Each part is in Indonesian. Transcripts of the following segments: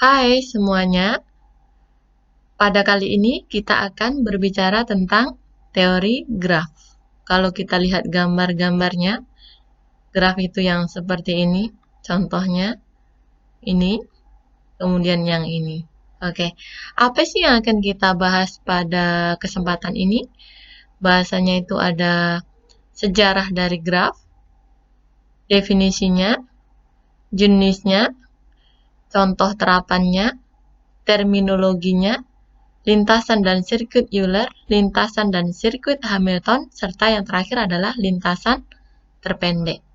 Hai semuanya, pada kali ini kita akan berbicara tentang teori graf. Kalau kita lihat gambar-gambarnya, graf itu yang seperti ini, contohnya ini, kemudian yang ini. Oke, apa sih yang akan kita bahas pada kesempatan ini? Bahasanya itu ada sejarah dari graf, definisinya, jenisnya, contoh terapannya, terminologinya, lintasan dan sirkuit Euler, lintasan dan sirkuit Hamilton, serta yang terakhir adalah lintasan terpendek.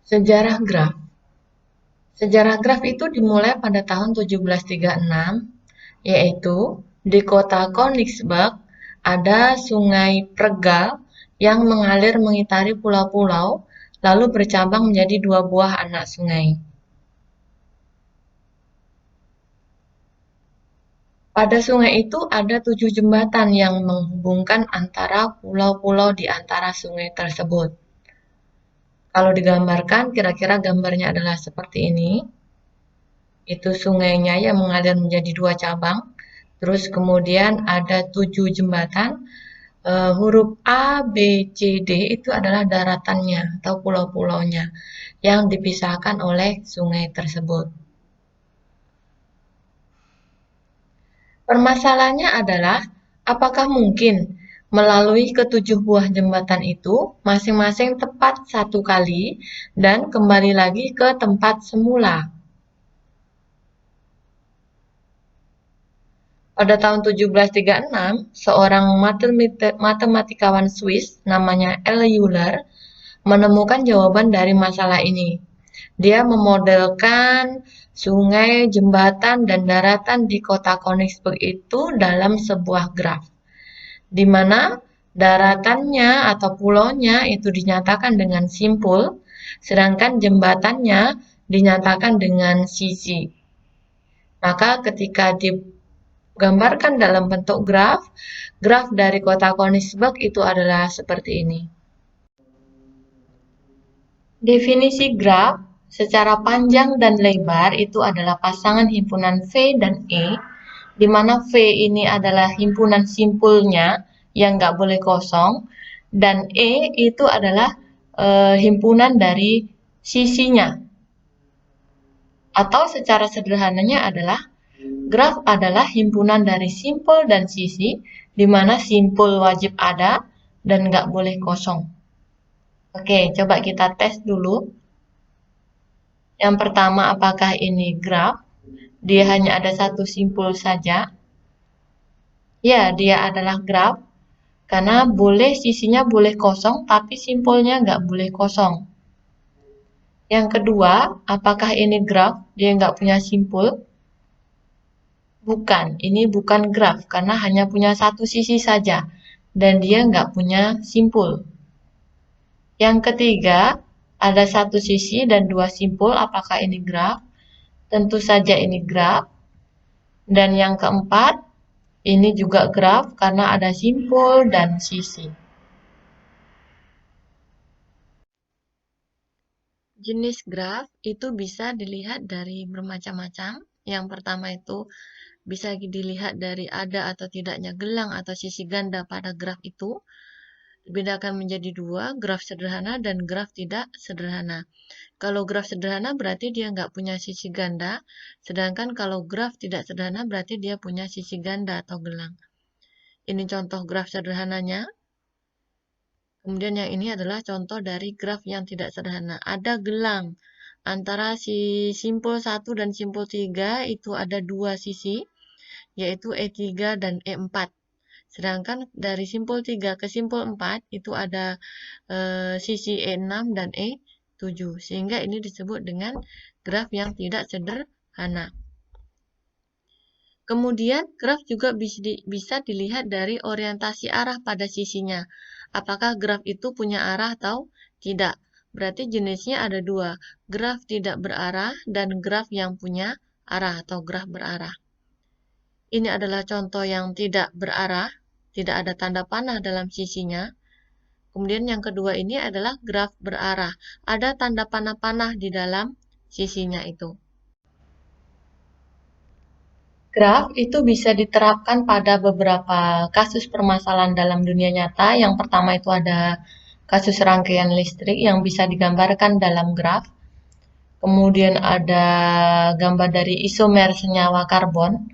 Sejarah graf. Sejarah graf itu dimulai pada tahun 1736, yaitu di kota Königsberg ada sungai Pregal yang mengalir mengitari pulau-pulau, lalu bercabang menjadi dua buah anak sungai. Pada sungai itu ada 7 jembatan yang menghubungkan antara pulau-pulau di antara sungai tersebut. Kalau digambarkan, kira-kira gambarnya adalah seperti ini. Itu sungainya yang mengalir menjadi dua cabang. Terus kemudian ada 7 jembatan. Huruf A, B, C, D itu adalah daratannya atau pulau-pulaunya yang dipisahkan oleh sungai tersebut. Permasalahannya adalah, apakah mungkin melalui ketujuh buah jembatan itu masing-masing tepat satu kali dan kembali lagi ke tempat semula? Pada tahun 1736, seorang matematikawan Swiss namanya L. Euler menemukan jawaban dari masalah ini. Dia memodelkan sungai, jembatan, dan daratan di kota Königsberg itu dalam sebuah graf, di mana daratannya atau pulaunya itu dinyatakan dengan simpul, sedangkan jembatannya dinyatakan dengan sisi. Maka ketika digambarkan dalam bentuk graf, graf dari kota Königsberg itu adalah seperti ini. Definisi graf secara panjang dan lebar itu adalah pasangan himpunan V dan E, di mana V ini adalah himpunan simpulnya yang nggak boleh kosong, dan E itu adalah himpunan dari sisinya. Atau secara sederhananya adalah, graf adalah himpunan dari simpul dan sisi, di mana simpul wajib ada dan nggak boleh kosong. Oke, coba kita tes dulu. Yang pertama, apakah ini graf? Dia hanya ada satu simpul saja. Ya, dia adalah graf. Karena sisinya boleh kosong, tapi simpulnya nggak boleh kosong. Yang kedua, apakah ini graf? Dia nggak punya simpul? Bukan, ini bukan graf, karena hanya punya satu sisi saja. Dan dia nggak punya simpul. Yang ketiga, ada satu sisi dan dua simpul, apakah ini graf? Tentu saja ini graf. Dan yang keempat, ini juga graf karena ada simpul dan sisi. Jenis graf itu bisa dilihat dari bermacam-macam. Yang pertama itu bisa dilihat dari ada atau tidaknya gelang atau sisi ganda pada graf itu. Dibedakan menjadi dua, graf sederhana dan graf tidak sederhana. Kalau graf sederhana berarti dia nggak punya sisi ganda, sedangkan kalau graf tidak sederhana berarti dia punya sisi ganda atau gelang. Ini contoh graf sederhananya. Kemudian yang ini adalah contoh dari graf yang tidak sederhana. Ada gelang antara si simpul 1 dan simpul 3 itu ada dua sisi, yaitu E3 dan E4. Sedangkan dari simpul 3 ke simpul 4 itu ada sisi E6 dan E7. Sehingga ini disebut dengan graf yang tidak sederhana. Kemudian graf juga bisa dilihat dari orientasi arah pada sisinya. Apakah graf itu punya arah atau tidak? Berarti jenisnya ada dua, graf tidak berarah dan graf yang punya arah atau graf berarah. Ini adalah contoh yang tidak berarah, tidak ada tanda panah dalam sisinya. Kemudian yang kedua ini adalah graf berarah. Ada tanda panah-panah di dalam sisinya itu. Graf itu bisa diterapkan pada beberapa kasus permasalahan dalam dunia nyata. Yang pertama itu ada kasus rangkaian listrik yang bisa digambarkan dalam graf. Kemudian ada gambar dari isomer senyawa karbon.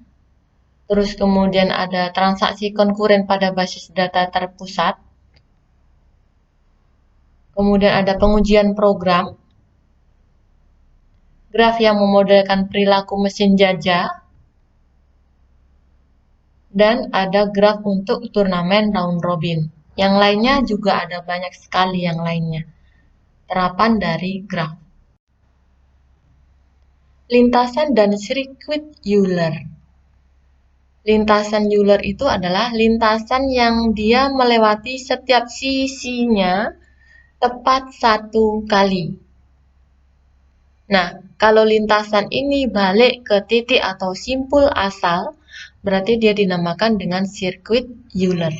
Terus kemudian ada transaksi konkuren pada basis data terpusat. Kemudian ada pengujian program. Graf yang memodelkan perilaku mesin jajah. Dan ada graf untuk turnamen round robin. Yang lainnya juga ada banyak sekali yang lainnya. Terapan dari graf. Lintasan dan sirkuit Euler. Lintasan Euler itu adalah lintasan yang dia melewati setiap sisinya tepat satu kali. Nah, kalau lintasan ini balik ke titik atau simpul asal, berarti dia dinamakan dengan sirkuit Euler.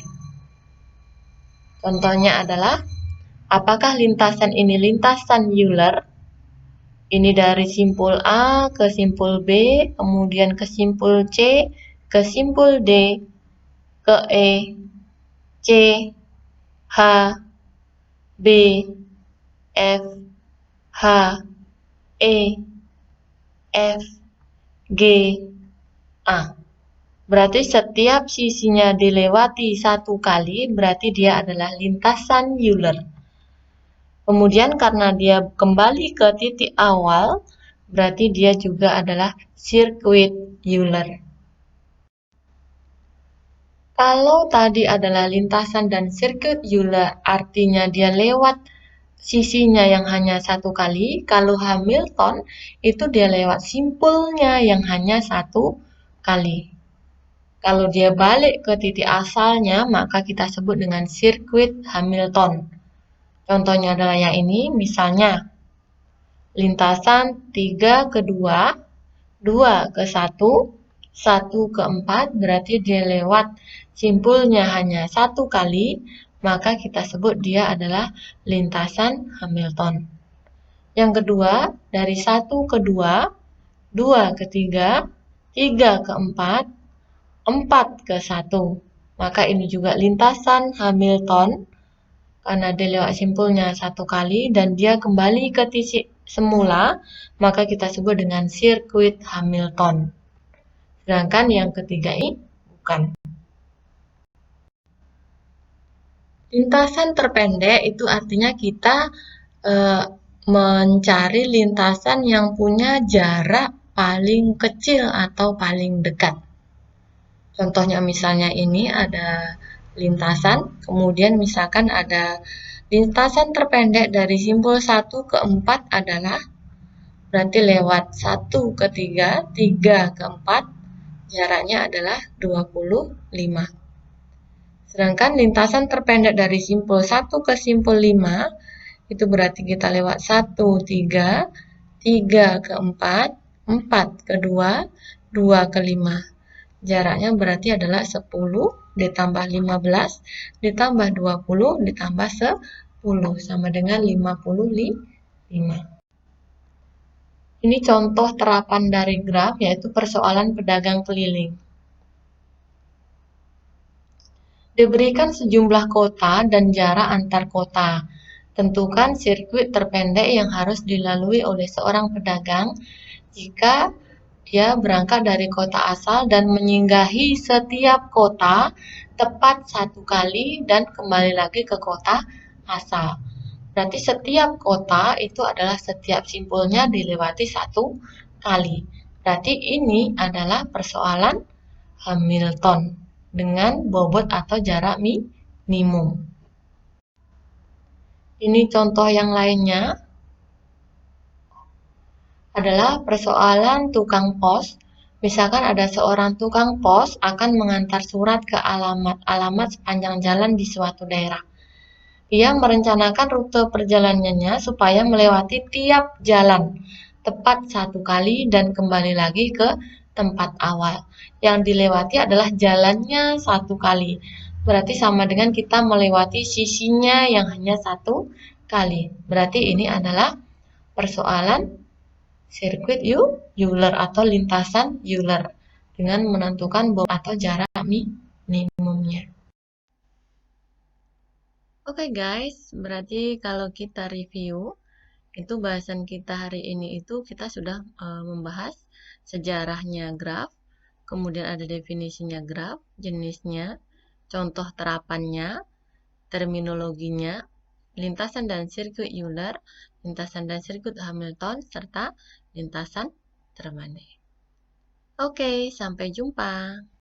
Contohnya adalah, apakah lintasan ini lintasan Euler? Ini dari simpul A ke simpul B, kemudian ke simpul C, ke simpul D, ke E, C, H, B, F, H, E, F, G, A. Berarti setiap sisinya dilewati satu kali, berarti dia adalah lintasan Euler. Kemudian karena dia kembali ke titik awal, berarti dia juga adalah sirkuit Euler. Kalau tadi adalah lintasan dan sirkuit Euler, artinya dia lewat sisinya yang hanya satu kali. Kalau Hamilton, itu dia lewat simpulnya yang hanya satu kali. Kalau dia balik ke titik asalnya, maka kita sebut dengan sirkuit Hamilton. Contohnya adalah yang ini, misalnya lintasan 3 ke 2, 2 ke 1, 1 ke 4, berarti dia lewat simpulnya hanya satu kali, maka kita sebut dia adalah lintasan Hamilton. Yang kedua, dari 1 ke 2, 2 ke 3, 3 ke 4, 4 ke 1. Maka ini juga lintasan Hamilton, karena dia lewat simpulnya satu kali dan dia kembali ke titik semula, maka kita sebut dengan sirkuit Hamilton. Sedangkan yang ketiga ini bukan. Lintasan terpendek itu artinya kita mencari lintasan yang punya jarak paling kecil atau paling dekat. Contohnya misalnya ini ada lintasan, kemudian misalkan ada lintasan terpendek dari simpul 1 ke 4 adalah berarti lewat 1 ke 3, 3 ke 4, jaraknya adalah 25. Sedangkan lintasan terpendek dari simpul 1 ke simpul 5, itu berarti kita lewat 1, 3, 3 ke 4, 4 ke 2, 2 ke 5. Jaraknya berarti adalah 10 ditambah 15 ditambah 20 ditambah 10 sama dengan 55. Ini contoh terapan dari graf, yaitu persoalan pedagang keliling. Diberikan sejumlah kota dan jarak antar kota. Tentukan sirkuit terpendek yang harus dilalui oleh seorang pedagang jika dia berangkat dari kota asal dan menyinggahi setiap kota tepat satu kali dan kembali lagi ke kota asal. Berarti setiap kota itu adalah setiap simpulnya dilewati satu kali. Berarti ini adalah persoalan Hamilton dengan bobot atau jarak minimum. Ini contoh yang lainnya adalah persoalan tukang pos. Misalkan ada seorang tukang pos akan mengantar surat ke alamat sepanjang jalan di suatu daerah. Ia merencanakan rute perjalanannya supaya melewati tiap jalan tepat satu kali dan kembali lagi ke tempat awal. Yang dilewati adalah jalannya satu kali. Berarti sama dengan kita melewati sisinya yang hanya satu kali. Berarti ini adalah persoalan sirkuit Euler atau lintasan Euler dengan menentukan bom atau jarak minimumnya. Oke guys, berarti kalau kita review, itu bahasan kita hari ini itu kita sudah membahas sejarahnya graf, kemudian ada definisinya graf, jenisnya, contoh terapannya, terminologinya, lintasan dan sirkuit Euler, lintasan dan sirkuit Hamilton, serta lintasan Termane. Oke, sampai jumpa.